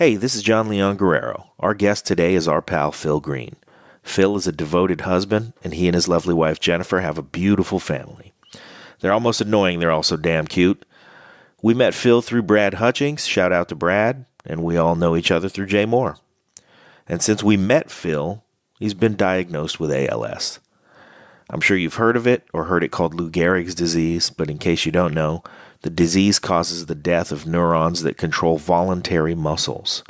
Hey, this is John Leon Guerrero. Our guest today is our pal Phil Green. Phil is a devoted husband, and he and his lovely wife Jennifer have a beautiful family. They're almost annoying, they're also damn cute. We met Phil through Brad Hutchings, shout out to Brad, and we all know each other through Jay Moore. And since we met Phil, he's been diagnosed with ALS. I'm sure you've heard of it or heard it called Lou Gehrig's disease, but in case you don't know, the disease causes the death of neurons that control voluntary muscles.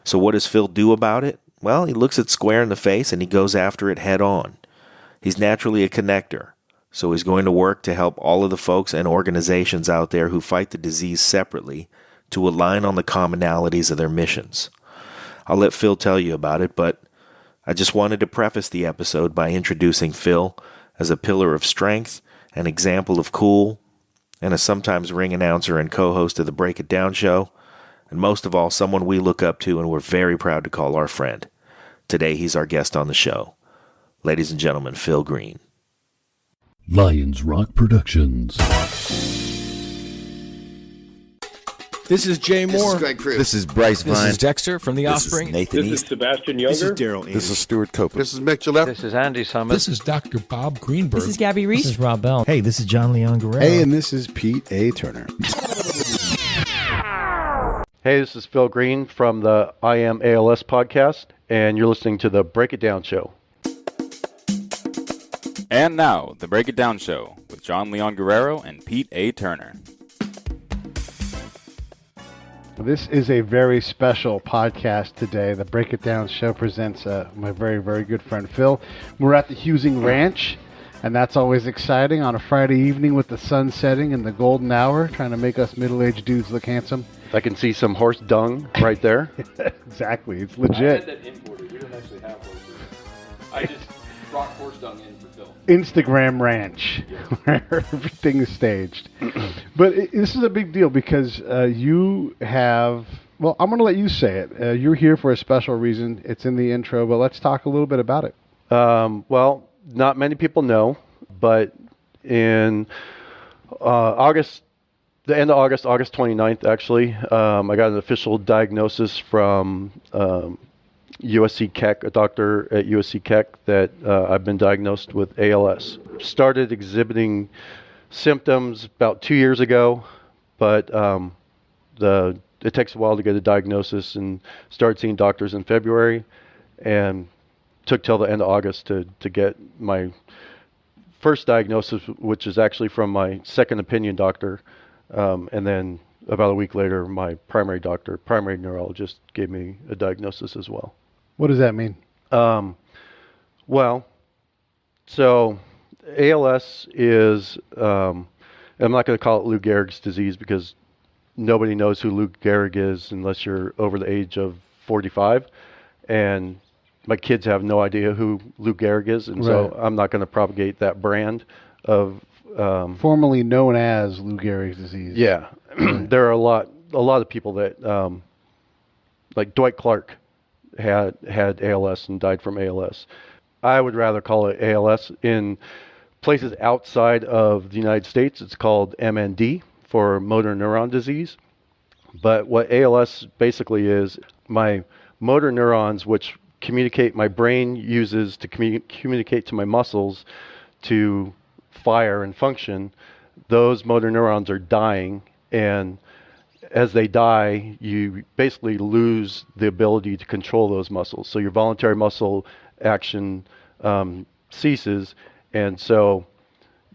So what does Phil do about it? Well, he looks it square in the face and he goes after it head on. He's naturally a connector, so he's going to work to help all of the folks and organizations out there who fight the disease separately to align on the commonalities of their missions. I'll let Phil tell you about it, but I just wanted to preface the episode by introducing Phil as a pillar of strength, an example of cool, and a sometimes ring announcer and co-host of the Break It Down show, and most of all, someone we look up to and we're very proud to call our friend. Today, he's our guest on the show. Ladies and gentlemen, Phil Green. Lions Rock Productions. This is Jay Moore. This is Greg Cruz. This is Bryce Vine. This is Dexter from The Offspring. This is Nathan This East. is Sebastian Younger. This is Daryl. This is Stuart Copeland. This is Mick Gillette. This is Andy Summit. This is Dr. Bob Greenberg. This is Gabby Reese. This is Rob Bell. Hey, this is John Leon Guerrero. Hey, and this is Pete A. Turner. Hey, this is Phil Green from the I Am ALS podcast, and you're listening to the Break It Down show. And now, the Break It Down show with John Leon Guerrero and Pete A. Turner. This is a very special podcast today. The Break It Down show presents my very, very good friend Phil. We're at the Huesing Ranch, and that's always exciting on a Friday evening with the sun setting and the golden hour, trying to make us middle-aged dudes look handsome. I can see some horse dung right there. Exactly. It's legit. I had that imported. We don't actually have horses. I just brought horse dung in for Phil. Instagram Ranch, where everything is staged. But this is a big deal because you have, well, I'm going to let you say it. You're here for a special reason. It's in the intro, but let's talk a little bit about it. Well, not many people know, but in August, the end of August, August 29th, actually, I got an official diagnosis from USC Keck, a doctor at USC Keck, that I've been diagnosed with ALS. Started exhibiting symptoms about 2 years ago, but it takes a while to get a diagnosis, and started seeing doctors in February, and took till the end of August to get my first diagnosis, which is actually from my second opinion doctor. And then about a week later, my primary neurologist, gave me a diagnosis as well. What does that mean? Well, so ALS is, I'm not going to call it Lou Gehrig's disease because nobody knows who Lou Gehrig is unless you're over the age of 45. And my kids have no idea who Lou Gehrig is, and so I'm not going to propagate that brand of formerly known as Lou Gehrig's disease. Yeah, there are a lot of people that, like Dwight Clark, had ALS and died from ALS. I would rather call it ALS. In places outside of the United States, it's called MND, for motor neuron disease. But what ALS basically is, my motor neurons, which my brain uses to communicate to my muscles to fire and function, those motor neurons are dying, and as they die, you basically lose the ability to control those muscles. So your voluntary muscle action ceases, and so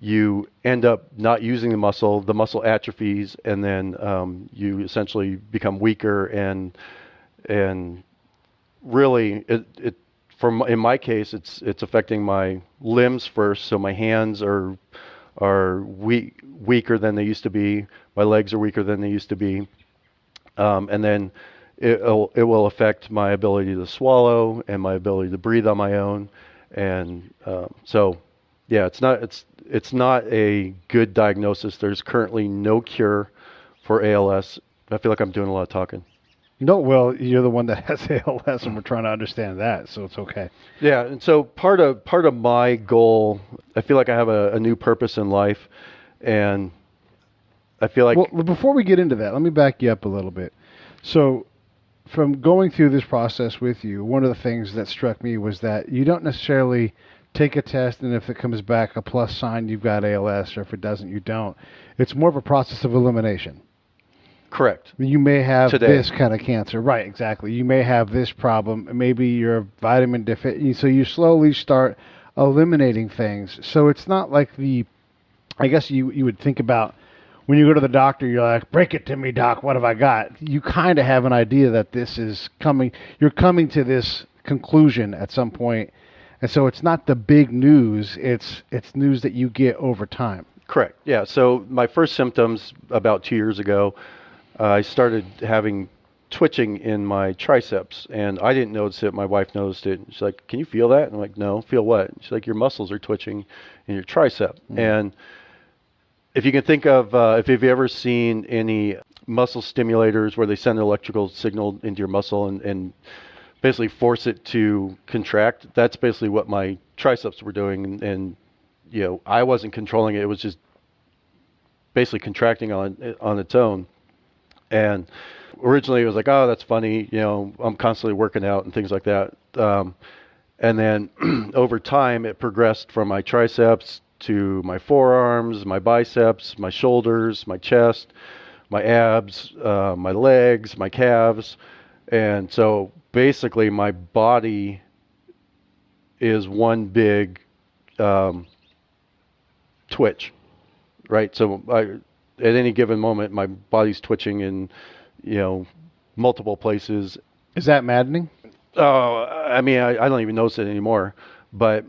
you end up not using the muscle atrophies, and then you essentially become weaker, and really in my case, it's affecting my limbs first. So my hands are weaker than they used to be. My legs are weaker than they used to be, and then it will affect my ability to swallow and my ability to breathe on my own. And so, yeah, it's not a good diagnosis. There's currently no cure for ALS. I feel like I'm doing a lot of talking. No, well, you're the one that has ALS, and we're trying to understand that, so it's okay. Yeah, and so part of my goal, I feel like I have a new purpose in life, and I feel like... Well, before we get into that, let me back you up a little bit. So from going through this process with you, one of the things that struck me was that you don't necessarily take a test, and if it comes back a plus sign, you've got ALS, or if it doesn't, you don't. It's more of a process of elimination. Correct. You may have Today. this kind of cancer. Right, exactly. You may have this problem. Maybe you're vitamin deficient. So you slowly start eliminating things. So it's not like I guess you would think about when you go to the doctor, you're like, break it to me, doc, what have I got? You kind of have an idea that this is coming. You're coming to this conclusion at some point. And so it's not the big news. It's news that you get over time. Correct. Yeah. So my first symptoms about 2 years ago, I started having twitching in my triceps, and I didn't notice it. My wife noticed it. She's like, "Can you feel that?" And I'm like, "No, feel what?" She's like, "Your muscles are twitching in your tricep." And if you can think of, if you've ever seen any muscle stimulators where they send an electrical signal into your muscle and basically force it to contract, that's basically what my triceps were doing. And you know, I wasn't controlling it. It was just basically contracting on its own. And originally it was like, oh, that's funny. You know, I'm constantly working out and things like that. And then over time, it progressed from my triceps to my forearms, my biceps, my shoulders, my chest, my abs, my legs, my calves. And so basically my body is one big twitch, right? So at any given moment, my body's twitching in, you know, multiple places. Is that maddening? Oh, I mean, I don't even notice it anymore. But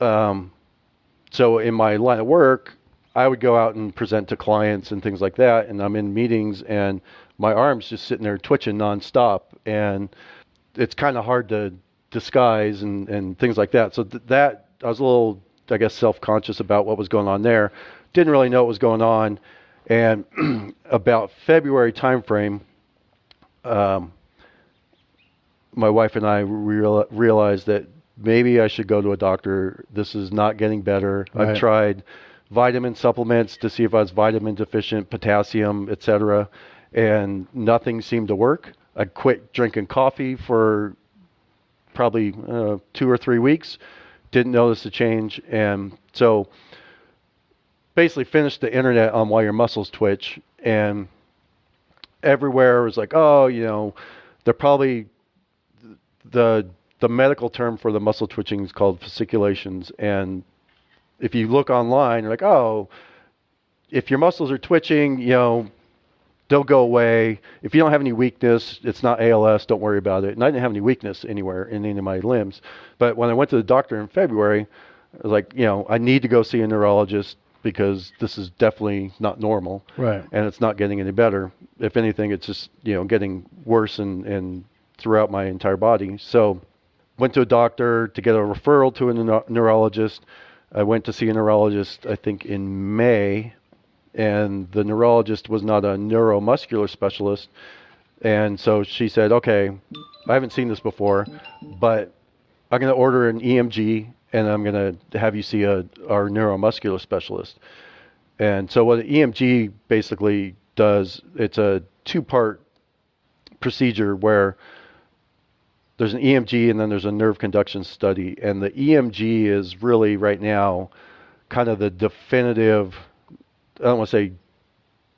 so in my line of work, I would go out and present to clients and things like that, and I'm in meetings, and my arm's just sitting there twitching nonstop, and it's kind of hard to disguise and things like that. So that I was a little, I guess, self-conscious about what was going on there. Didn't really know what was going on, and about February timeframe, my wife and I realized that maybe I should go to a doctor. This is not getting better. Right. I've tried vitamin supplements to see if I was vitamin deficient, potassium, etc., and nothing seemed to work. I quit drinking coffee for probably 2 or 3 weeks. Didn't notice a change, and so basically finished the internet on why your muscles twitch, and everywhere was like, oh, you know, they're probably the medical term for the muscle twitching is called fasciculations. And if you look online, you're like, oh, if your muscles are twitching, you know, they'll go away. If you don't have any weakness, it's not ALS, don't worry about it. And I didn't have any weakness anywhere in any of my limbs. But when I went to the doctor in February, I was like, you know, I need to go see a neurologist because this is definitely not normal. Right. And it's not getting any better. If anything, it's just, you know, getting worse and throughout my entire body. So went to a doctor to get a referral to a neurologist. I went to see a neurologist, I think, in May, and the neurologist was not a neuromuscular specialist. And so she said, okay, I haven't seen this before, but I'm going to order an EMG, and I'm going to have you see our neuromuscular specialist. And so what an EMG basically does, it's a 2-part procedure where there's an EMG and then there's a nerve conduction study. And the EMG is really right now kind of the definitive, I don't want to say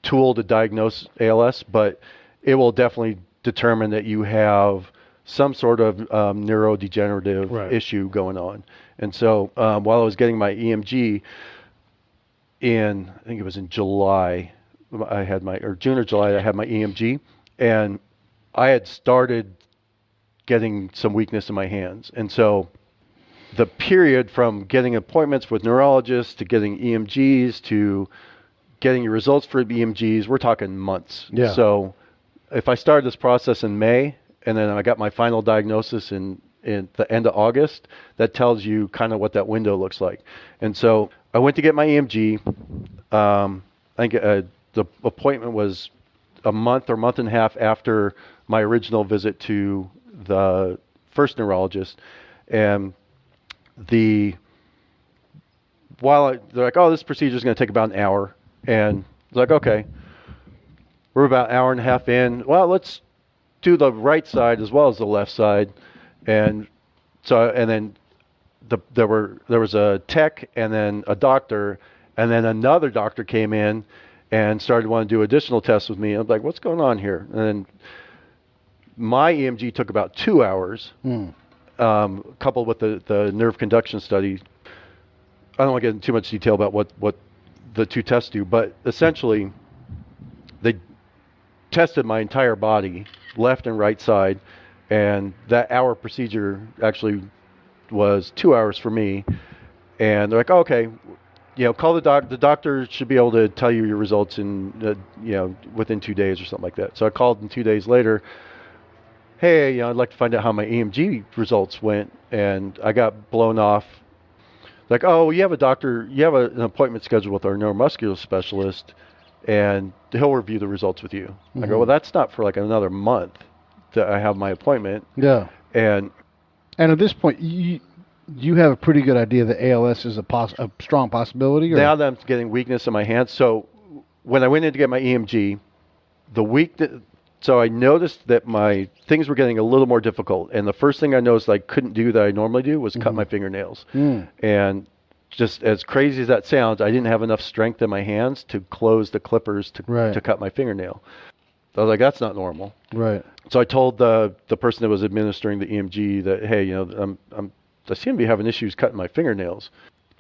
tool to diagnose ALS, but it will definitely determine that you have some sort of neurodegenerative issue going on. And so while I was getting my EMG in, I think it was in July, June or July, I had my EMG, and I had started getting some weakness in my hands. And so the period from getting appointments with neurologists to getting EMGs to getting your results for EMGs, we're talking months. Yeah. So if I started this process in May and then I got my final diagnosis in the end of August, that tells you kind of what that window looks like. And so I went to get my EMG. I think the appointment was a month or month and a half after my original visit to the first neurologist. And they're like, oh, this procedure is going to take about an hour. And I was like, okay, we're about an hour and a half in. Well, let's do the right side as well as the left side, and then there was a tech and then a doctor, and then another doctor came in and started wanting to do additional tests with me. I'm like, what's going on here? And then my EMG took about 2 hours, coupled with the nerve conduction study. I don't want to get into too much detail about what the two tests do, but essentially they tested my entire body, left and right side, and that hour procedure actually was 2 hours for me. And they're like, oh, okay, call the doctor. The doctor should be able to tell you your results in, within 2 days or something like that. So I called in 2 days later. Hey, I'd like to find out how my EMG results went, and I got blown off. Like, oh, you have an appointment scheduled with our neuromuscular specialist, and he'll review the results with you. I go, well, that's not for like another month that I have my appointment. Yeah. And at this point, you have a pretty good idea that ALS is a strong possibility? Or? Now that I'm getting weakness in my hands. So when I went in to get my EMG, so I noticed that my things were getting a little more difficult. And the first thing I noticed I couldn't do that I normally do was cut my fingernails. And just as crazy as that sounds, I didn't have enough strength in my hands to close the clippers to cut my fingernail. I was like, that's not normal. Right. So I told the person that was administering the EMG that, hey, I seem to be having issues cutting my fingernails.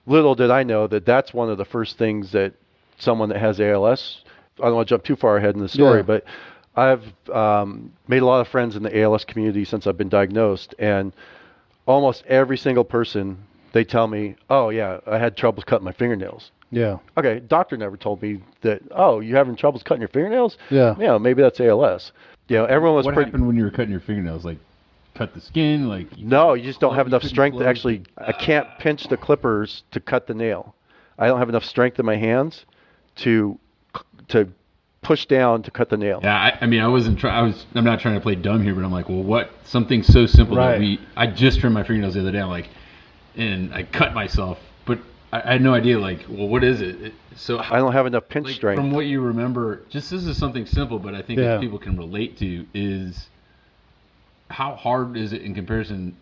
Little did I know that that's one of the first things that someone that has ALS, I don't want to jump too far ahead in the story, but I've made a lot of friends in the ALS community since I've been diagnosed, and almost every single person, they tell me, oh yeah, I had troubles cutting my fingernails. Yeah. Okay, doctor never told me that, oh, you having troubles cutting your fingernails? Yeah. Yeah, maybe that's ALS. Everyone was What happened when you were cutting your fingernails? Like, cut the skin? No, you just don't have enough strength to actually, I can't pinch the clippers to cut the nail. I don't have enough strength in my hands to push down to cut the nail. Yeah, I'm not trying to play dumb here, but I'm like, well, what? Something so simple that I just trimmed my fingernails the other day, and I cut myself, but I had no idea, well, what is it? So I don't have enough pinch strength. From what you remember, just this is something simple, but I think that people can relate to is how hard is it in comparison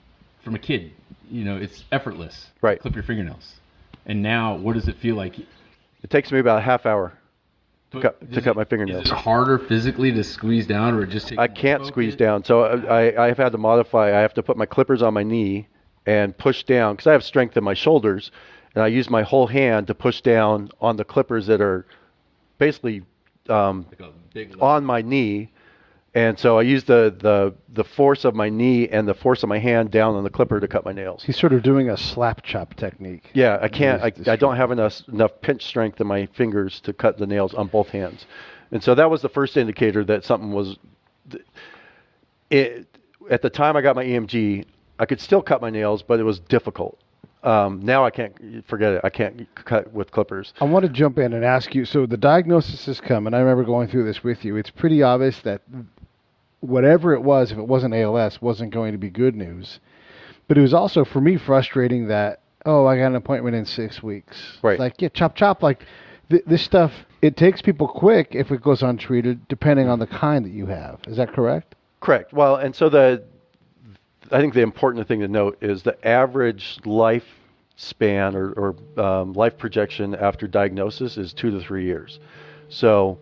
from a kid? It's effortless. Right. Clip your fingernails. And now, what does it feel like? It takes me about a half hour to cut my fingernails. Is it harder physically to squeeze down, or just take I can't squeeze down. So I've had to modify. I have to put my clippers on my knee and push down, because I have strength in my shoulders, and I use my whole hand to push down on the clippers that are basically on my knee. And so I use the force of my knee and the force of my hand down on the clipper to cut my nails. He's sort of doing a slap chop technique. Yeah, I can't. I don't have enough pinch strength in my fingers to cut the nails on both hands. And so that was the first indicator that something was. At the time I got my EMG, I could still cut my nails, but it was difficult. Now I can't. Forget it. I can't cut with clippers. I want to jump in and ask you. So the diagnosis has come, and I remember going through this with you. It's pretty obvious that whatever it was, if it wasn't ALS, wasn't going to be good news. But it was also, for me, frustrating that, oh, I got an appointment in 6 weeks. Right. It's like, yeah, chop, chop. Like, this stuff, it takes people quick if it goes untreated, depending on the kind that you have. Is that correct? Correct. Well, and so I think the important thing to note is the average lifespan or life projection after diagnosis is 2 to 3 years. So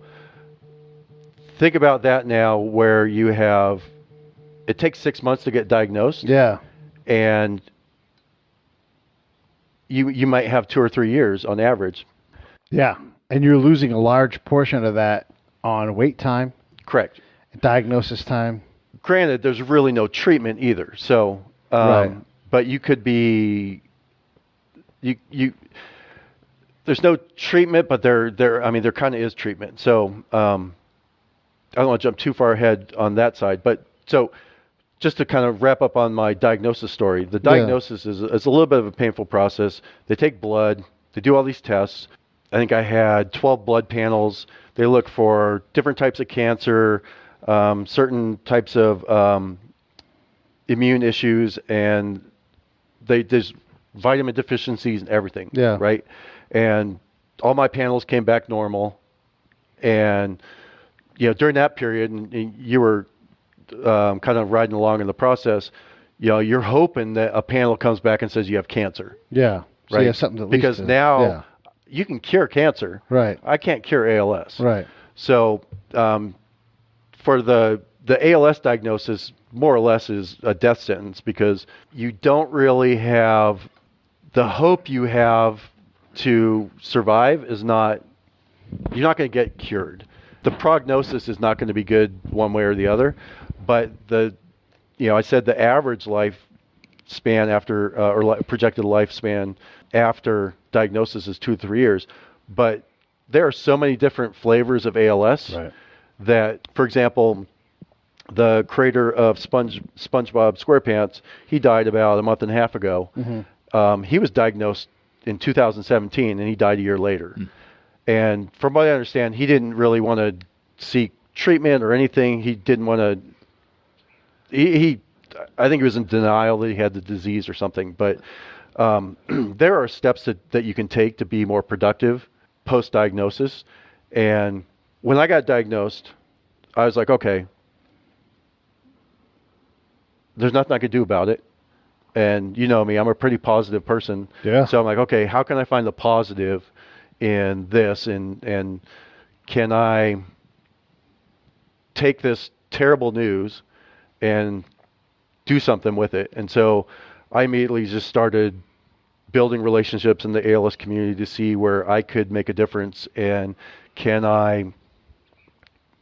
think about that now, where it takes 6 months to get diagnosed. Yeah. And you might have 2 or 3 years on average. Yeah. And you're losing a large portion of that on wait time. Correct. Diagnosis time. Granted, there's really no treatment either. So, but you could be, there's no treatment, but there kind of is treatment. So, I don't want to jump too far ahead on that side, but so just to kind of wrap up on my diagnosis story, the diagnosis is a little bit of a painful process. They take blood, they do all these tests. I think I had 12 blood panels. They look for different types of cancer, certain types of immune issues, and there's vitamin deficiencies and everything. Yeah. Right. And all my panels came back normal, and during that period, and you were kind of riding along in the process, you're hoping that a panel comes back and says you have cancer. Yeah. So right? you have something to because now you can cure cancer. Right. I can't cure ALS. Right. So for the ALS diagnosis, more or less is a death sentence because you don't really have the hope you have to survive is not, you're not going to get cured. The prognosis is not going to be good one way or the other, but I said the average lifespan after, or projected lifespan after diagnosis is 2 to 3 years, but there are so many different flavors of ALS that, for example, the creator of SpongeBob SquarePants, he died about a month and a half ago. Mm-hmm. He was diagnosed in 2017, and he died a year later. Mm. And from what I understand, he didn't really want to seek treatment or anything. He didn't want to. I think he was in denial that he had the disease or something. But there are steps that you can take to be more productive post-diagnosis. And when I got diagnosed, I was like, okay, there's nothing I could do about it. And you know me, I'm a pretty positive person. Yeah. So I'm like, okay, how can I find the positive in this? And can I take this terrible news and do something with it? And so I immediately just started building relationships in the ALS community to see where I could make a difference. And I'm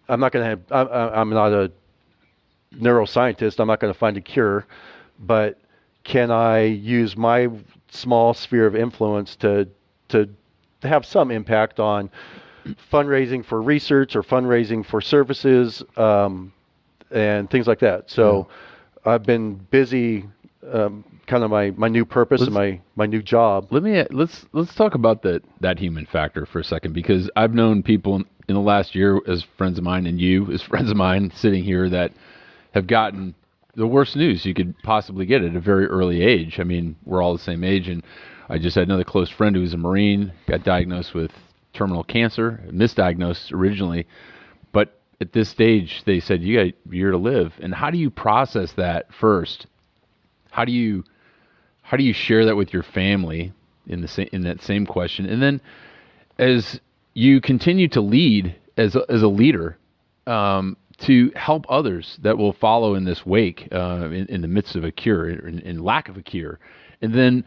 not a neuroscientist. I'm not going to find a cure, but can I use my small sphere of influence to have some impact on fundraising for research or fundraising for services and things like that? So I've been busy, kind of my new purpose and my new job. Let's talk about that human factor for a second, because I've known people in the last year as friends of mine, and you as friends of mine sitting here, that have gotten the worst news you could possibly get at a very early age. I mean, we're all the same age, and I just had another close friend who was a Marine, got diagnosed with terminal cancer, misdiagnosed originally, but at this stage they said you got a year to live. And how do you process that first? How do you share that with your family in that same question? And then as you continue to lead as a leader, to help others that will follow in this wake, in the midst of a cure, in lack of a cure. And then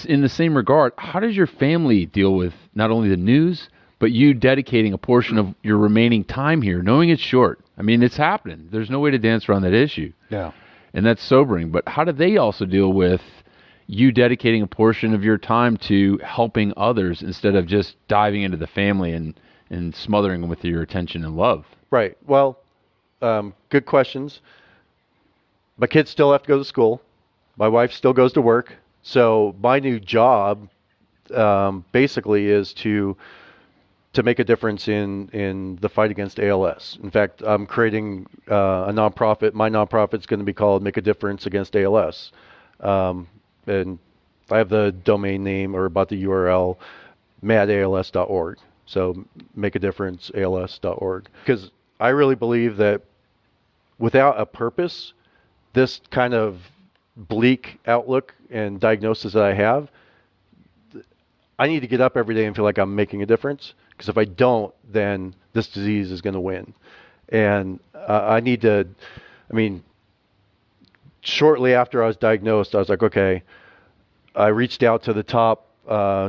in the same regard, how does your family deal with not only the news, but you dedicating a portion of your remaining time here, knowing it's short? I mean, it's happening. There's no way to dance around that issue. Yeah. And that's sobering. But how do they also deal with you dedicating a portion of your time to helping others instead of just diving into the family and smothering them with your attention and love? Right. Well, good questions. My kids still have to go to school. My wife still goes to work. So my new job basically is to make a difference in the fight against ALS. In fact, I'm creating a nonprofit. My nonprofit's going to be called Make a Difference Against ALS. And I have the domain name, or about the URL, madals.org. So makeadifferenceals.org. Because I really believe that without a purpose, this kind of bleak outlook and diagnosis that I have, I need to get up every day and feel like I'm making a difference. Because if I don't, then this disease is going to win. And I need to, shortly after I was diagnosed, I was like, okay, I reached out to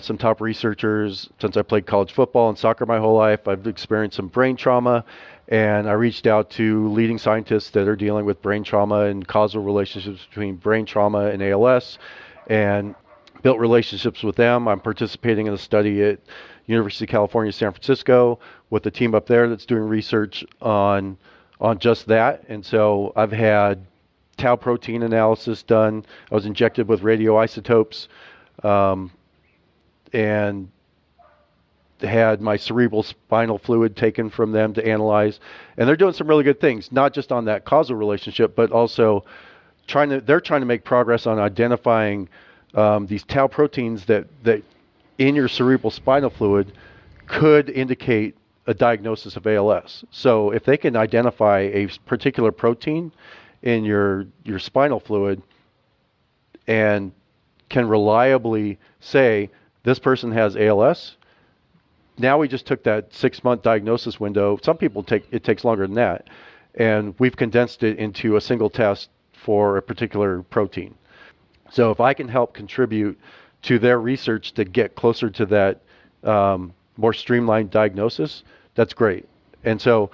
some top researchers. Since I played college football and soccer my whole life, I've experienced some brain trauma, and I reached out to leading scientists that are dealing with brain trauma and causal relationships between brain trauma and ALS, and built relationships with them. I'm participating in a study at University of California, San Francisco, with a team up there that's doing research on just that. And so I've had tau protein analysis done. I was injected with radioisotopes, and had my cerebral spinal fluid taken from them to analyze. And they're doing some really good things, not just on that causal relationship, but also they're trying to make progress on identifying these tau proteins that in your cerebral spinal fluid could indicate a diagnosis of ALS. So if they can identify a particular protein in your spinal fluid and can reliably say this person has ALS, now we just took that 6-month diagnosis window. Some people it takes longer than that, and we've condensed it into a single test for a particular protein. So if I can help contribute to their research to get closer to that more streamlined diagnosis, that's great. And so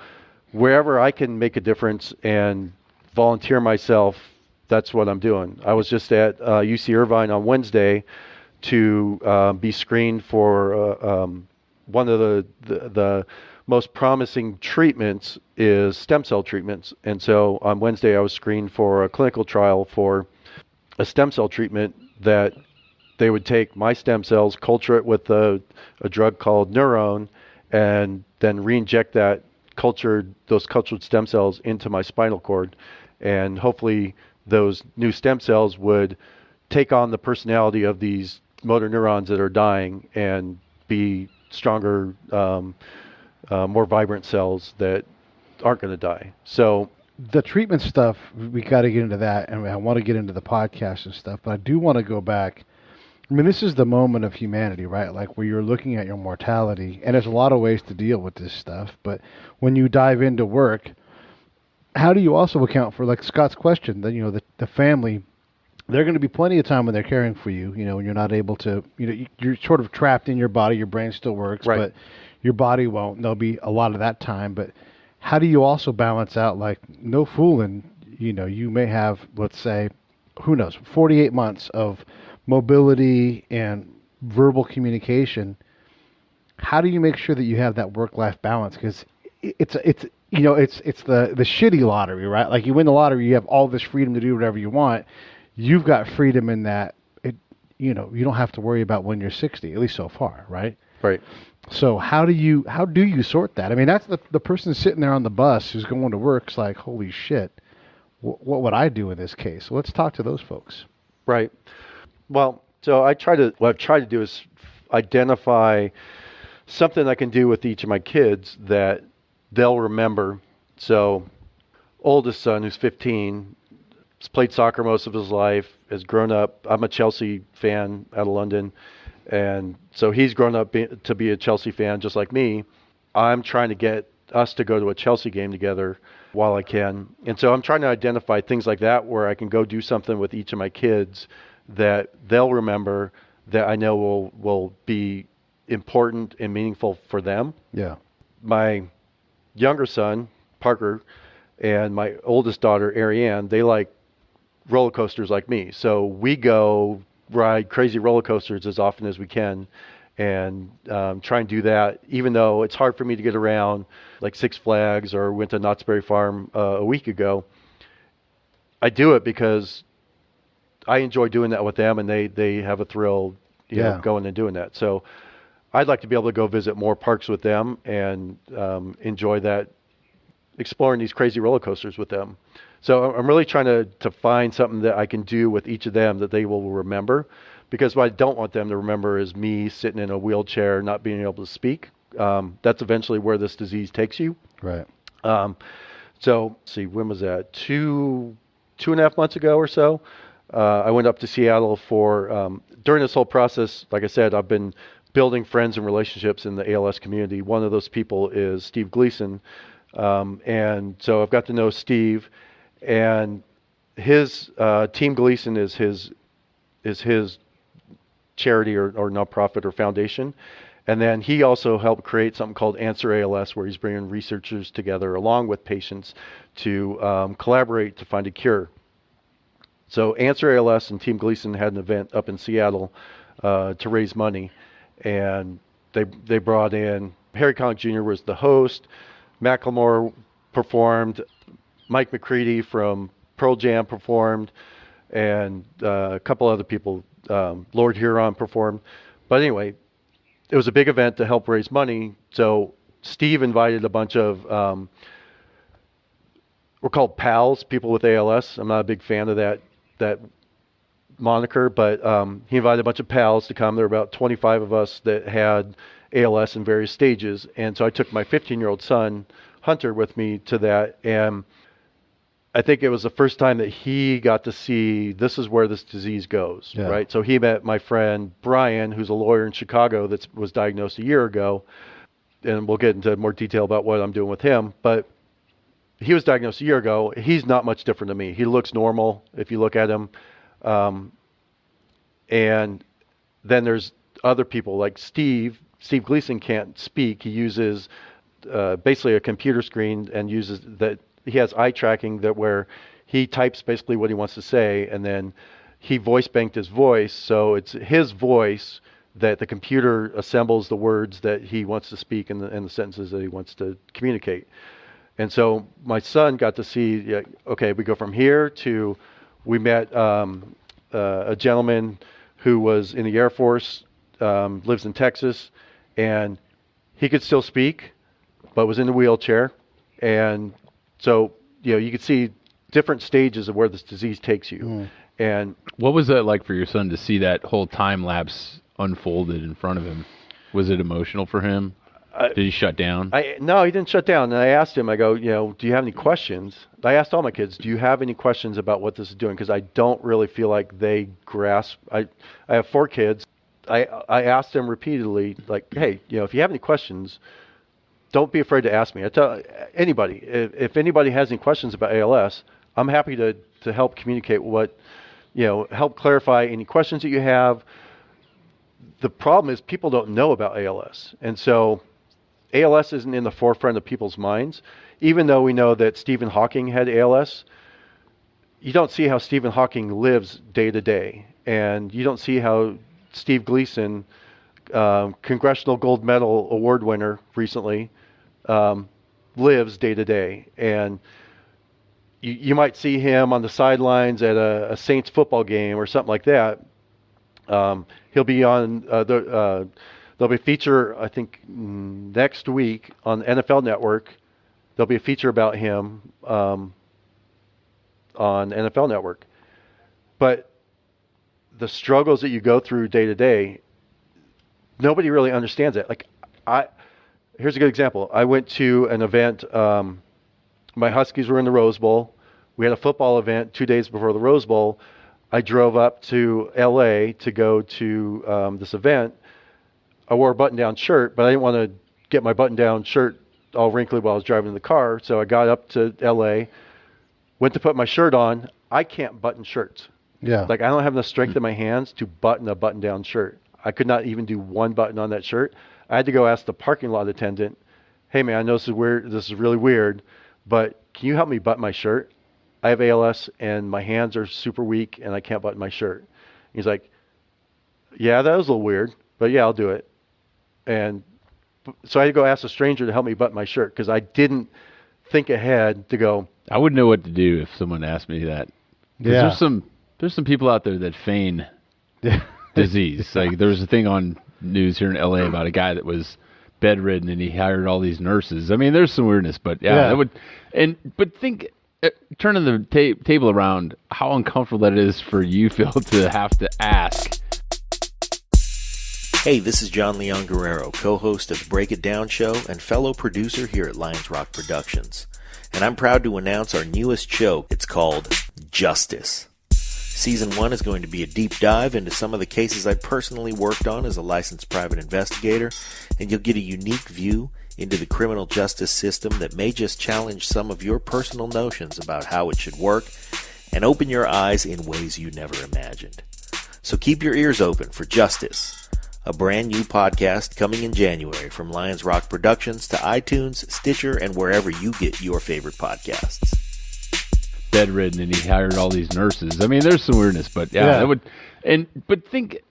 wherever I can make a difference and volunteer myself, that's what I'm doing. I was just at UC Irvine on Wednesday to be screened for one of the most promising treatments is stem cell treatments. And so on Wednesday I was screened for a clinical trial for a stem cell treatment that they would take my stem cells, culture it with a drug called Neuron, and then re-inject those cultured stem cells into my spinal cord. And hopefully those new stem cells would take on the personality of these motor neurons that are dying and be stronger, more vibrant cells that aren't going to die. So the treatment stuff, we got to get into that, and I want to get into the podcast and stuff, but I do want to go back. I mean, this is the moment of humanity, right? Like where you're looking at your mortality, and there's a lot of ways to deal with this stuff, but when you dive into work, how do you also account for, like Scott's question, that the family, there are going to be plenty of time when they're caring for you, when you're not able to, you're sort of trapped in your body, your brain still works, right, but your body won't. There'll be a lot of that time, but how do you also balance out, like, no fooling, you may have, let's say, who knows, 48 months of mobility and verbal communication. How do you make sure that you have that work-life balance? Because it's the shitty lottery, right? Like you win the lottery, you have all this freedom to do whatever you want. You've got freedom in that you don't have to worry about when you're 60, at least so far, right? Right. So how do you sort that? I mean, that's the person sitting there on the bus who's going to work. It's like, holy shit, what would I do in this case? So let's talk to those folks. Right. Well, so what I've tried to do is identify something I can do with each of my kids that they'll remember. So oldest son, who's 15, has played soccer most of his life, has grown up. I'm a Chelsea fan out of London. And so he's grown up to be a Chelsea fan just like me. I'm trying to get us to go to a Chelsea game together while I can. And so I'm trying to identify things like that where I can go do something with each of my kids that they'll remember that I know will be important and meaningful for them. Yeah. My younger son, Parker, and my oldest daughter, Ariane, they like roller coasters like me. So we go ride crazy roller coasters as often as we can and try and do that, even though it's hard for me to get around, like Six Flags or went to Knott's Berry Farm a week ago. I do it because I enjoy doing that with them, and they have a thrill going and doing that. So I'd like to be able to go visit more parks with them and enjoy that, exploring these crazy roller coasters with them. So I'm really trying to find something that I can do with each of them that they will remember, because what I don't want them to remember is me sitting in a wheelchair, not being able to speak. That's eventually where this disease takes you. Right. So let's see, when was that? 2.5 months ago or so. I went up to Seattle for, during this whole process, like I said, I've been building friends and relationships in the ALS community. One of those people is Steve Gleason. And so I've got to know Steve, and his Team Gleason is his charity or nonprofit or foundation. And then he also helped create something called Answer ALS, where he's bringing researchers together along with patients to collaborate to find a cure. So Answer ALS and Team Gleason had an event up in Seattle to raise money, and they brought in Harry Connick Jr. was the host. Macklemore performed, Mike McCready from Pearl Jam performed, and a couple other people, Lord Huron performed. But anyway, it was a big event to help raise money. So Steve invited a bunch of, we're called PALs, people with ALS. I'm not a big fan of that moniker, but he invited a bunch of pals to come. There were about 25 of us that had ALS in various stages, and so I took my 15-year-old son, Hunter, with me to that, and I think it was the first time that he got to see this is where this disease goes, right? So he met my friend Brian, who's a lawyer in Chicago that was diagnosed a year ago, and we'll get into more detail about what I'm doing with him, but he was diagnosed a year ago. He's not much different than me. He looks normal if you look at him. And then there's other people like Steve. Steve Gleason can't speak. He uses basically a computer screen and uses that. He has eye tracking that where he types basically what he wants to say, and then he voice banked his voice. So it's his voice that the computer assembles the words that he wants to speak and the sentences that he wants to communicate. And so my son got to see, okay, we go from here to, we met a gentleman who was in the Air Force, lives in Texas, and he could still speak, but was in a wheelchair. And so, you could see different stages of where this disease takes you. And what was that like for your son to see that whole time lapse unfolded in front of him? Was it emotional for him? Did he shut down? No, he didn't shut down. And I asked him, I go, do you have any questions? I asked all my kids, do you have any questions about what this is doing? Because I don't really feel like they grasp. I have 4 kids. I asked them repeatedly, like, hey, if you have any questions, don't be afraid to ask me. I tell anybody, if anybody has any questions about ALS, I'm happy to help communicate help clarify any questions that you have. The problem is people don't know about ALS. And so ALS isn't in the forefront of people's minds. Even though we know that Stephen Hawking had ALS, you don't see how Stephen Hawking lives day to day. And you don't see how Steve Gleason, Congressional Gold Medal Award winner recently, lives day to day. And you might see him on the sidelines at a Saints football game or something like that. He'll be on there'll be a feature, I think, next week on the NFL Network. There'll be a feature about him on NFL Network. But the struggles that you go through day to day, nobody really understands it. Like, here's a good example. I went to an event. My Huskies were in the Rose Bowl. We had a football event 2 days before the Rose Bowl. I drove up to LA to go to this event. I wore a button-down shirt, but I didn't want to get my button-down shirt all wrinkly while I was driving in the car. So I got up to LA, went to put my shirt on. I can't button shirts. Yeah. Like, I don't have enough strength in my hands to button a button-down shirt. I could not even do one button on that shirt. I had to go ask the parking lot attendant, hey, man, I know this is weird. This is really weird, but can you help me button my shirt? I have ALS, and my hands are super weak, and I can't button my shirt. He's like, yeah, that was a little weird, but yeah, I'll do it. And so I had to go ask a stranger to help me button my shirt because I didn't think ahead to go. I wouldn't know what to do if someone asked me that. Yeah. There's some people out there that feign disease. Like, there was a thing on news here in LA about a guy that was bedridden and he hired all these nurses. I mean, there's some weirdness, but that would. But think, turning the table around, how uncomfortable that is for you, Phil, to have to ask. Hey, this is John Leon Guerrero, co-host of the Break It Down Show and fellow producer here at Lions Rock Productions. And I'm proud to announce our newest show. It's called Justice. Season 1 is going to be a deep dive into some of the cases I personally worked on as a licensed private investigator, and you'll get a unique view into the criminal justice system that may just challenge some of your personal notions about how it should work and open your eyes in ways you never imagined. So keep your ears open for Justice, a brand new podcast coming in January from Lions Rock Productions to iTunes, Stitcher, and wherever you get your favorite podcasts. Bedridden and he hired all these nurses. I mean, there's some weirdness, but that would. But think,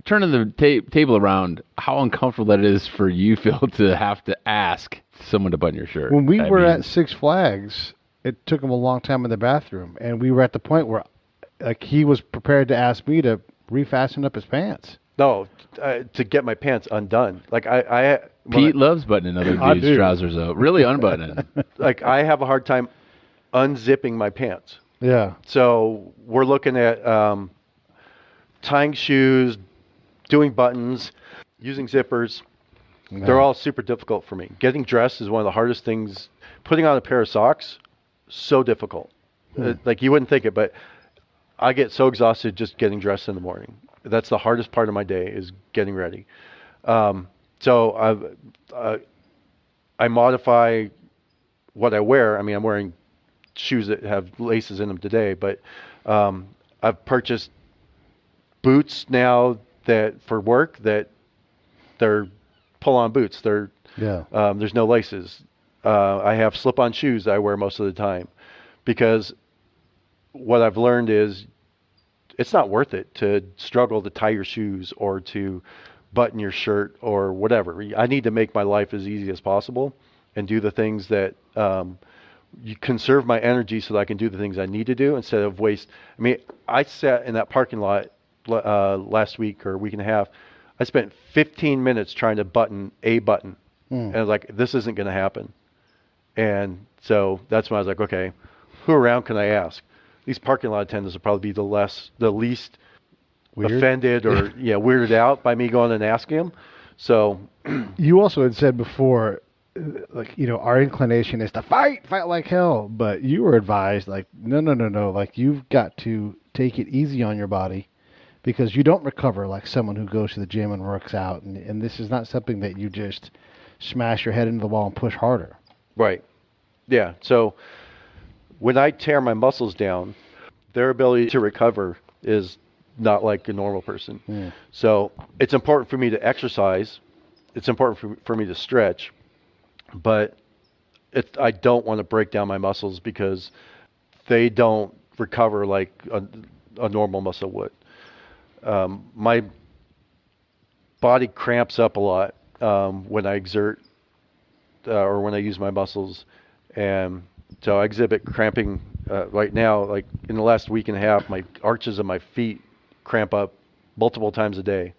turning the table around, how uncomfortable that is for you, Phil, to have to ask someone to button your shirt. When we were at Six Flags, it took him a long time in the bathroom, and we were at the point where, like, he was prepared to ask me to refasten up his pants. No, to get my pants undone. Like Pete loves buttoning other dudes' trousers up. Really unbuttoning. Like, I have a hard time unzipping my pants. Yeah. So we're looking at tying shoes, doing buttons, using zippers. No. They're all super difficult for me. Getting dressed is one of the hardest things. Putting on a pair of socks, so difficult. Like you wouldn't think it, but I get so exhausted just getting dressed in the morning. That's the hardest part of my day is getting ready. So I modify what I wear. I mean, I'm wearing shoes that have laces in them today, but I've purchased boots now that for work that they're pull-on boots. There's no laces. I have slip-on shoes that I wear most of the time because what I've learned is it's not worth it to struggle to tie your shoes or to button your shirt or whatever. I need to make my life as easy as possible and do the things that you conserve my energy so that I can do the things I need to do instead of waste. I mean, I sat in that parking lot last week or a week and a half. I spent 15 minutes trying to button a button. And I was like, this isn't going to happen. And so that's when I was like, okay, who around can I ask? These parking lot attendants will probably be the least offended or weirded out by me going and asking them. So you also had said before, like, you know, our inclination is to fight like hell, but you were advised like, no, like you've got to take it easy on your body because you don't recover like someone who goes to the gym and works out. And this is not something that you just smash your head into the wall and push harder. Right. Yeah. So when I tear my muscles down, their ability to recover is not like a normal person. So it's important for me to exercise. It's important for me to stretch, but I don't want to break down my muscles because they don't recover like a normal muscle would. My body cramps up a lot when I exert or when I use my muscles, and so I exhibit cramping right now. Like in the last week and a half, my arches of my feet cramp up multiple times a day.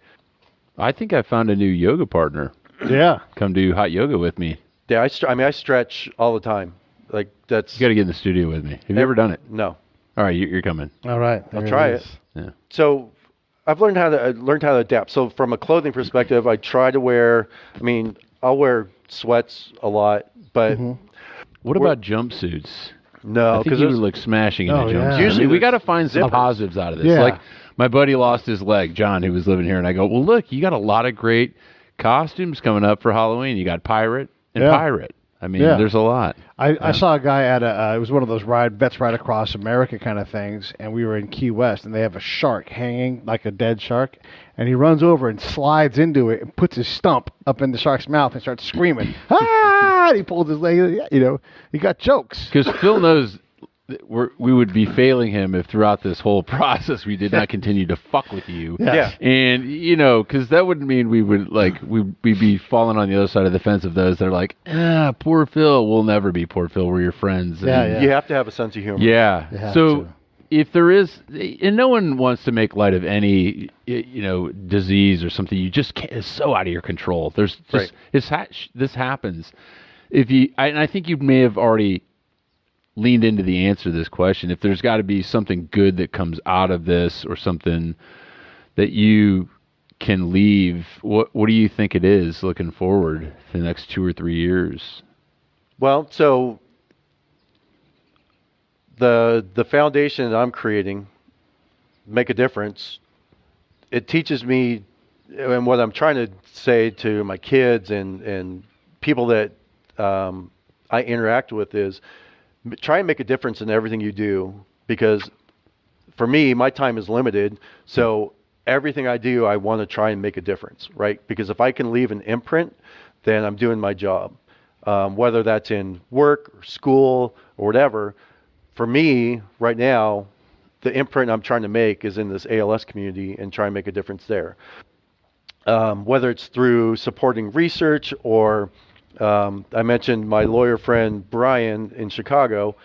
I think I found a new yoga partner. Yeah. Come do hot yoga with me. Yeah, I stretch all the time. Like that's. You got to get in the studio with me. Have you ever done it? No. All right, you're coming. All right. I'll try it. Yeah. So I've learned how to adapt. So from a clothing perspective, I try to wear. I mean, I'll wear sweats a lot, but. What about jumpsuits? No, I think you would look smashing in a jumpsuit. Yeah. Usually we got to find some zippers. positives out of this. Yeah. Like my buddy lost his leg, John, who was living here, and I go, well, look, you got a lot of great costumes coming up for Halloween. You got pirate and pirate. I mean, there's a lot. I saw a guy at it was one of those Vets Ride Across America kind of things, and we were in Key West, and they have a shark hanging, like a dead shark, and he runs over and slides into it and puts his stump up in the shark's mouth and starts screaming, ah! And he pulls his leg, you know, he got jokes. Because Phil knows we would be failing him if throughout this whole process we did not continue to fuck with you. Yeah. And, you know, because that would mean we would, like, we'd be falling on the other side of the fence of those that are like, poor Phil. We'll never be poor Phil. We're your friends. And, You have to have a sense of humor. Yeah. So if there is, and no one wants to make light of any, you know, disease or something, you just can't, it's so out of your control. There's just, this happens. And I think you may have already leaned into the answer to this question. If there's got to be something good that comes out of this or something that you can leave, what do you think it is looking forward to the next 2 or 3 years? Well, so the foundation that I'm creating, Make a Difference, it teaches me, and what I'm trying to say to my kids and people that I interact with is, try and make a difference in everything you do, because for me, my time is limited. So everything I do, I want to try and make a difference, right? Because if I can leave an imprint, then I'm doing my job. Whether that's in work or school or whatever. For me, right now, the imprint I'm trying to make is in this ALS community and try and make a difference there. Whether it's through supporting research or I mentioned my lawyer friend Brian in Chicago.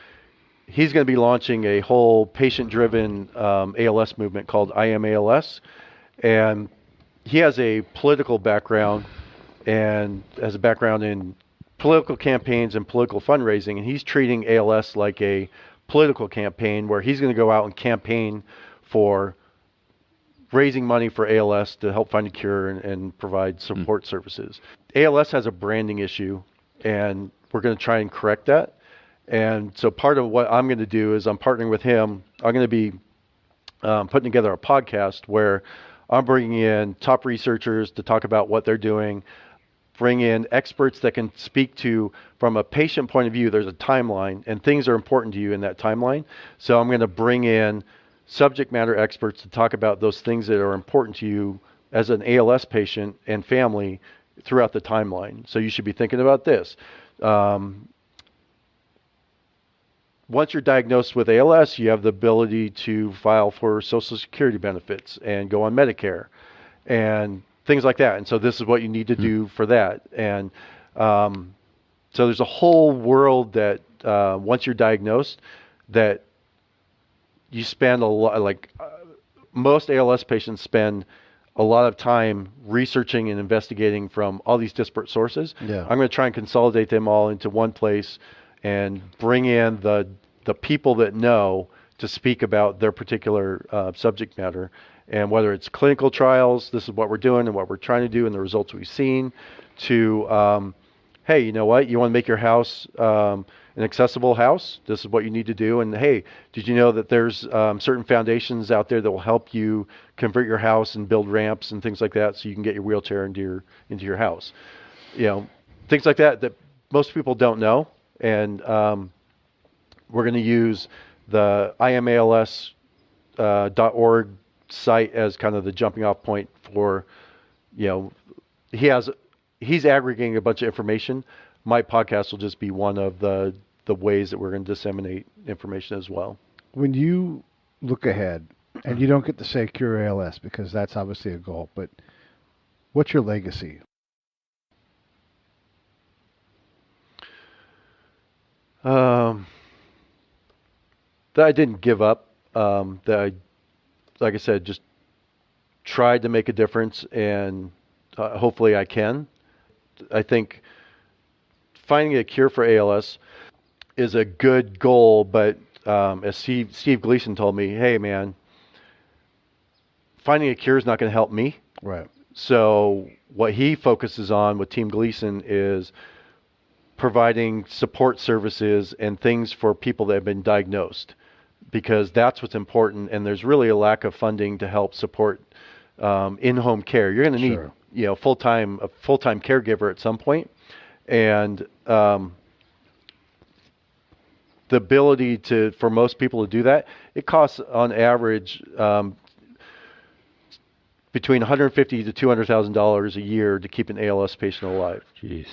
He's going to be launching a whole patient-driven ALS movement called I Am ALS, and he has a political background and has a background in political campaigns and political fundraising, and he's treating ALS like a political campaign where he's going to go out and campaign for raising money for ALS to help find a cure and provide support services. ALS has a branding issue, and we're going to try and correct that. And so part of what I'm going to do is I'm partnering with him. I'm going to be putting together a podcast where I'm bringing in top researchers to talk about what they're doing, bring in experts that can speak to, from a patient point of view, there's a timeline, and things are important to you in that timeline. So I'm going to bring in subject matter experts to talk about those things that are important to you as an ALS patient and family throughout the timeline. So you should be thinking about this. Once you're diagnosed with ALS, you have the ability to file for Social Security benefits and go on Medicare and things like that. And so this is what you need to do for that. And so there's a whole world that once you're diagnosed, that you spend a lot, most ALS patients spend a lot of time researching and investigating from all these disparate sources. Yeah. I'm going to try and consolidate them all into one place and bring in the people that know to speak about their particular subject matter. And whether it's clinical trials, this is what we're doing and what we're trying to do and the results we've seen, to, hey, you know what? You want to make your house an accessible house? This is what you need to do. And hey, did you know that there's certain foundations out there that will help you convert your house and build ramps and things like that so you can get your wheelchair into your house? You know, things like that most people don't know. And we're going to use the imals.org site as kind of the jumping off point for, he's aggregating a bunch of information. My podcast will just be one of the ways that we're going to disseminate information as well. When you look ahead, and you don't get to say cure ALS because that's obviously a goal, but what's your legacy? That I didn't give up. That I, like I said, just tried to make a difference, and hopefully I can. I think finding a cure for ALS is a good goal, but as Steve Gleason told me, hey man, finding a cure is not going to help me. Right. So what he focuses on with Team Gleason is providing support services and things for people that have been diagnosed, because that's what's important. And there's really a lack of funding to help support in-home care. You're going to need, a full-time caregiver at some point, and the ability for most people to do that, it costs on average between $150,000 to $200,000 a year to keep an ALS patient alive. Jeez.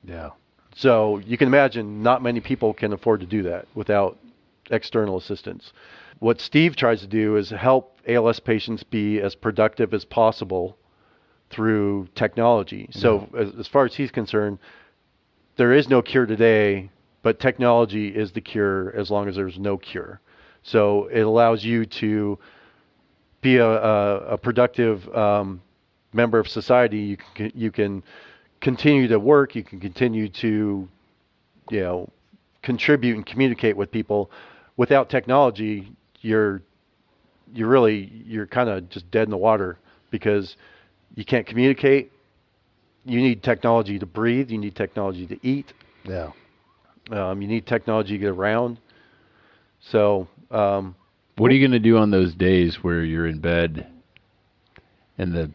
Yeah. So you can imagine not many people can afford to do that without external assistance. What Steve tries to do is help ALS patients be as productive as possible through technology. Yeah. So as far as he's concerned, there is no cure today, but technology is the cure as long as there's no cure. So it allows you to be a productive member of society. You can continue to work. You can continue to, contribute and communicate with people. Without technology, you're kind of just dead in the water, because you can't communicate. You need technology to breathe. You need technology to eat. Yeah. You need technology to get around. So, what are you going to do on those days where you're in bed and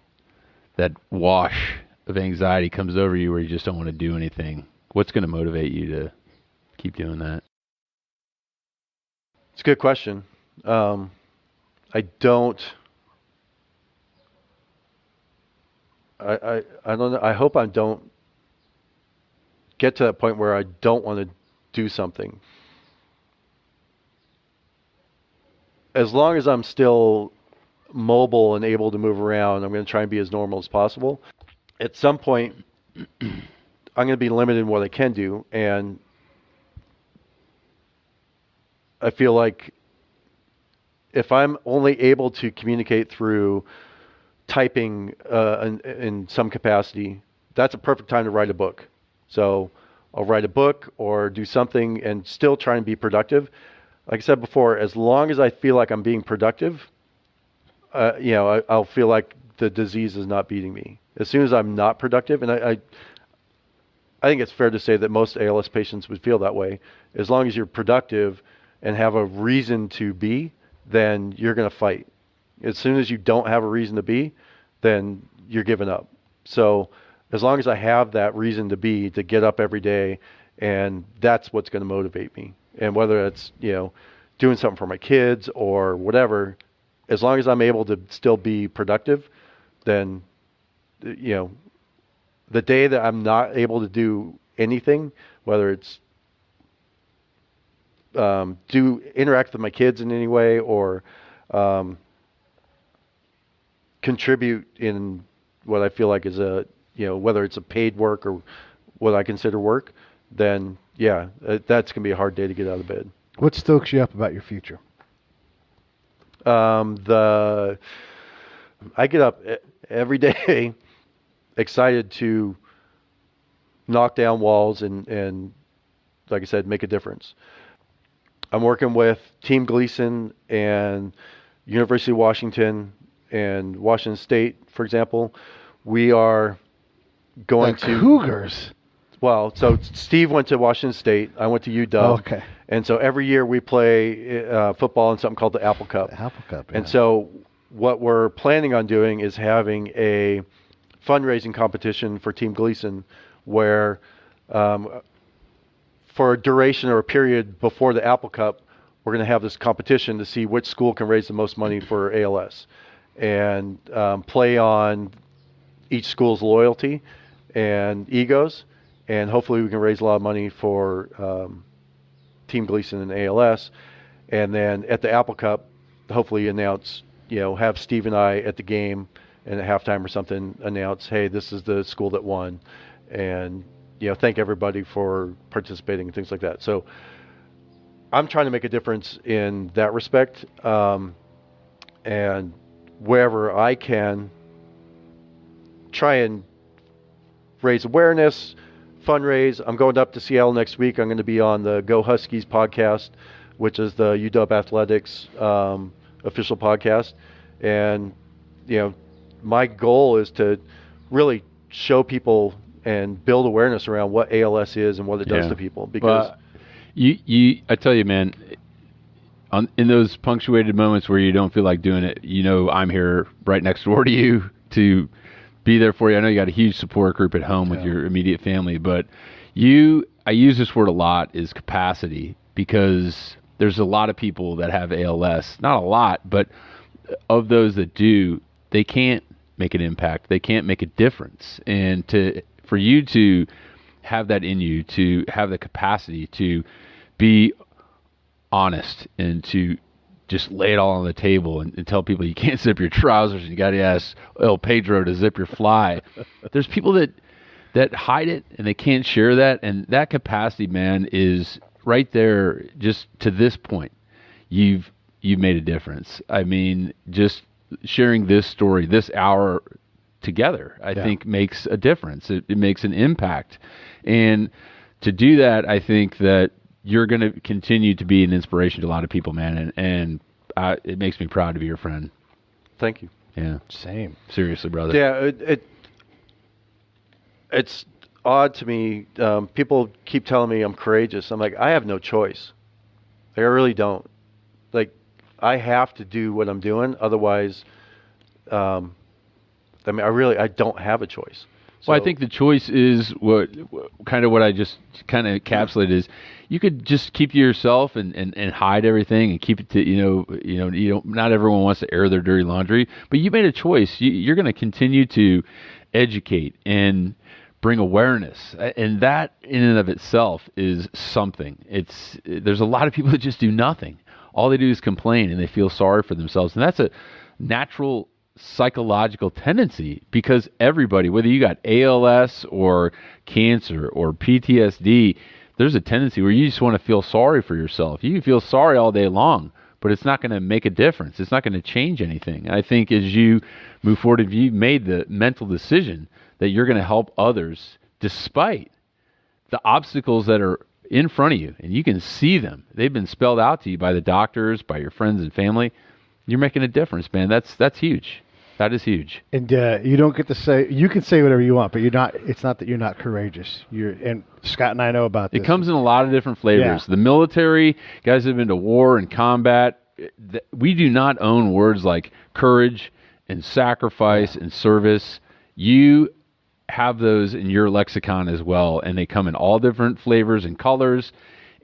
that wash of anxiety comes over you where you just don't want to do anything? What's going to motivate you to keep doing that? It's a good question. I don't know. I hope I don't get to that point where I don't want to do something. As long as I'm still mobile and able to move around, I'm going to try and be as normal as possible. At some point, I'm going to be limited in what I can do, and I feel like if I'm only able to communicate through typing in some capacity, that's a perfect time to write a book. So I'll write a book or do something and still try and be productive. Like I said before, as long as I feel like I'm being productive, I'll feel like the disease is not beating me. As soon as I'm not productive, and I think it's fair to say that most ALS patients would feel that way. As long as you're productive and have a reason to be, then you're going to fight. As soon as you don't have a reason to be, then you're giving up. So as long as I have that reason to be, to get up every day, and that's what's going to motivate me. And whether it's, doing something for my kids or whatever, as long as I'm able to still be productive, then, the day that I'm not able to do anything, whether it's interact with my kids in any way or contribute in what I feel like is whether it's a paid work or what I consider work, then that's going to be a hard day to get out of bed. What stokes you up about your future? I get up every day excited to knock down walls and like I said, make a difference. I'm working with Team Gleason and University of Washington and Washington State, for example. We are going to Cougars. Well, so Steve went to Washington State. I went to UW. Oh, okay. And so every year we play football in something called the Apple Cup. The Apple Cup. And so what we're planning on doing is having a fundraising competition for Team Gleason where for a duration or a period before the Apple Cup, we're going to have this competition to see which school can raise the most money for ALS and play on each school's loyalty and egos. And hopefully we can raise a lot of money for Team Gleason and ALS. And then at the Apple Cup, hopefully announce, have Steve and I at the game and at halftime or something announce, hey, this is the school that won. And, thank everybody for participating and things like that. So I'm trying to make a difference in that respect. And wherever I can, try and raise awareness, fundraise. I'm going up to Seattle next week. I'm going to be on the Go Huskies podcast, which is the UW Athletics official podcast. And, my goal is to really show people and build awareness around what ALS is and what it does to people. Because I tell you, man, in those punctuated moments where you don't feel like doing it, I'm here right next door to you to be there for you. I know you got a huge support group at home with your immediate family, but I use this word a lot, is capacity, because there's a lot of people that have ALS, not a lot, but of those that do, they can't make an impact. They can't make a difference. And for you to have that in you, to have the capacity to be honest and to just lay it all on the table and tell people you can't zip your trousers and you got to ask El Pedro to zip your fly. There's people that hide it and they can't share that. And that capacity, man, is right there. Just to this point, you've made a difference. I mean, just sharing this story, this hour together, I think makes a difference. It makes an impact. And to do that, I think that you're going to continue to be an inspiration to a lot of people, man. And it makes me proud to be your friend. Thank you. Yeah. Same. Seriously, brother. Yeah. It's odd to me. People keep telling me I'm courageous. I'm like, I have no choice. Like, I really don't. Like, I have to do what I'm doing. Otherwise, I don't have a choice. So, well, I think the choice is what I just kind of encapsulated is you could just keep to yourself and hide everything and keep it to, not everyone wants to air their dirty laundry, but you made a choice. You're going to continue to educate and bring awareness. And that in and of itself is something. There's a lot of people that just do nothing. All they do is complain and they feel sorry for themselves. And that's a natural psychological tendency, because everybody, whether you got ALS or cancer or PTSD, there's a tendency where you just want to feel sorry for yourself. You can feel sorry all day long, but it's not going to make a difference. It's not going to change anything. I think as you move forward, if you've made the mental decision that you're going to help others despite the obstacles that are in front of you, and you can see them, they've been spelled out to you by the doctors, by your friends and family, you're making a difference, man. That's huge. That is huge. And you don't get to say, you can say whatever you want, but it's not that you're not courageous. And Scott and I know about this. It comes in a lot of different flavors. Yeah. The military, guys that have been to war and combat, we do not own words like courage and sacrifice and service. You have those in your lexicon as well, and they come in all different flavors and colors.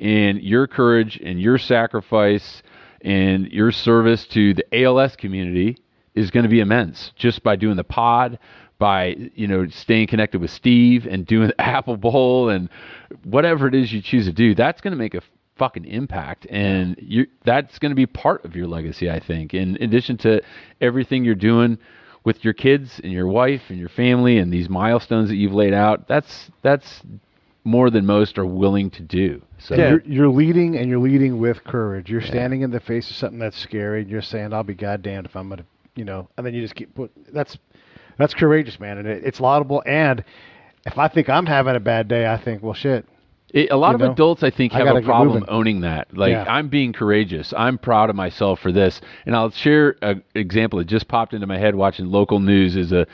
And your courage and your sacrifice and your service to the ALS community is going to be immense just by doing the pod, by staying connected with Steve and doing the Apple Bowl and whatever it is you choose to do. That's going to make a fucking impact, and that's going to be part of your legacy, I think. In addition to everything you're doing with your kids and your wife and your family and these milestones that you've laid out, that's more than most are willing to do. So you're leading, and you're leading with courage. You're standing in the face of something that's scary, and you're saying, "I'll be goddamned if I'm gonna," and then you just keep that's courageous, man, and it's laudable. And if I think I'm having a bad day, I think, well, shit. A lot of adults, I think, have a problem moving. owning that. Like, I'm being courageous. I'm proud of myself for this. And I'll share an example that just popped into my head watching local news. Is a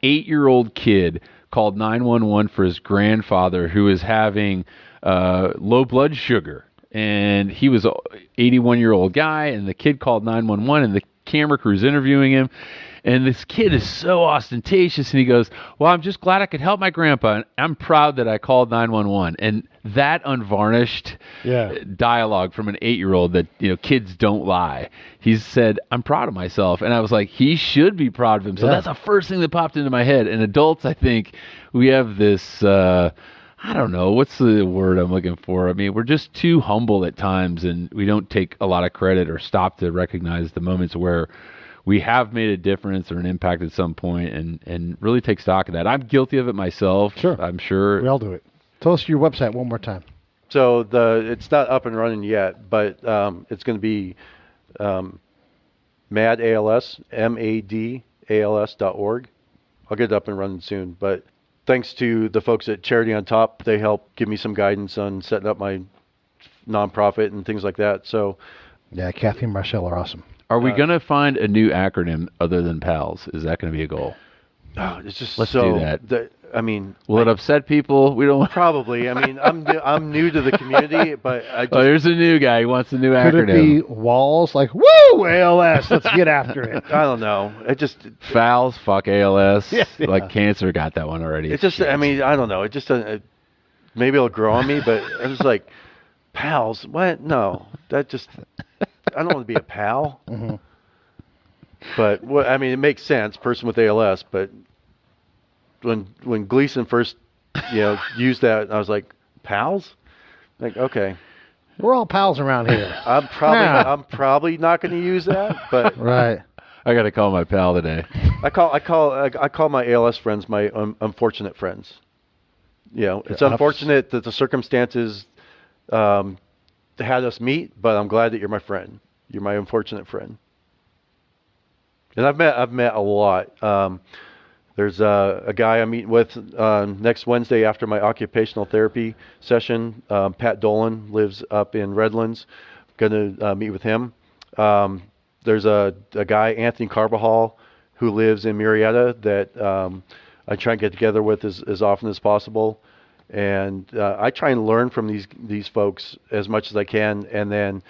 8-year-old kid called 911 for his grandfather who was having low blood sugar. And he was an 81-year-old guy, and the kid called 911, and the camera crew's interviewing him. And this kid is so ostentatious, and he goes, "Well, I'm just glad I could help my grandpa. And I'm proud that I called 911." And that unvarnished dialogue from an 8-year-old that, kids don't lie. He said, "I'm proud of myself." And I was like, he should be proud of himself. That's the first thing that popped into my head. And adults, I think, we have this, I don't know, what's the word I'm looking for? I mean, we're just too humble at times, and we don't take a lot of credit or stop to recognize the moments where we have made a difference or an impact at some point, and really take stock of that. I'm guilty of it myself. Sure. I'm sure. We all do it. Tell us your website one more time. So it's not up and running yet, but it's going to be MADALS, MADALS.org. I'll get it up and running soon. But thanks to the folks at Charity on Top, they helped give me some guidance on setting up my nonprofit and things like that. So, yeah, Kathy and Marcel are awesome. Are we going to find a new acronym other than PALS? Is that going to be a goal? Oh, it's just Let's do that. Will it upset people? We don't. Probably. I mean, I'm new to the community, but I just, here's a new guy. He wants a new acronym. Could it be WALS? Like, woo, ALS. Let's get after it. I don't know. It just FALS. Fuck ALS. Yeah. Like cancer got that one already. It's just. Shit. I mean, I don't know. It just maybe it'll grow on me, but I was like, pals. What? No, that just. I don't want to be a pal. Mm-hmm. But it makes sense. Person with ALS, but. When Gleason first, used that, I was like, pals? Like, okay. We're all pals around here. I'm probably not going to use that, but right. I got to call my pal today. I call my ALS friends my unfortunate friends. It's unfortunate that the circumstances had us meet, but I'm glad that you're my friend. You're my unfortunate friend. And I've met a lot. There's a guy I'm meeting with next Wednesday after my occupational therapy session. Pat Dolan lives up in Redlands. Going to meet with him. There's a guy, Anthony Carbajal, who lives in Murrieta that I try and get together with as often as possible. And I try and learn from these folks as much as I can, and then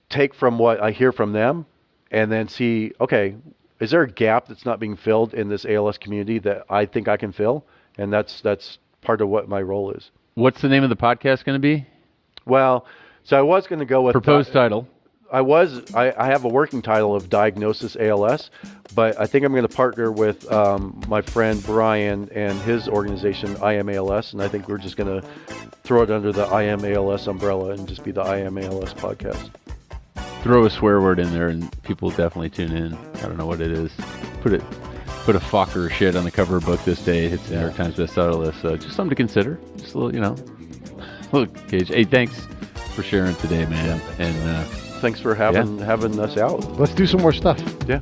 take from what I hear from them, and then see, okay, is there a gap that's not being filled in this ALS community that I think I can fill? And that's part of what my role is. What's the name of the podcast going to be? Well, so I was going to go with proposed title. I have a working title of Diagnosis ALS, but I think I'm going to partner with my friend Brian and his organization I Am ALS, and I think we're just going to throw it under the I Am ALS umbrella and just be the I Am ALS podcast. Throw a swear word in there and people will definitely tune in. I don't know what it is. Put a fuck or shit on the cover of a book this day. It hits the New York Times bestseller list. So just something to consider. Just a little, Look, Gage. Hey, thanks for sharing today, man. And thanks for having us out. Let's do some more stuff. Yeah.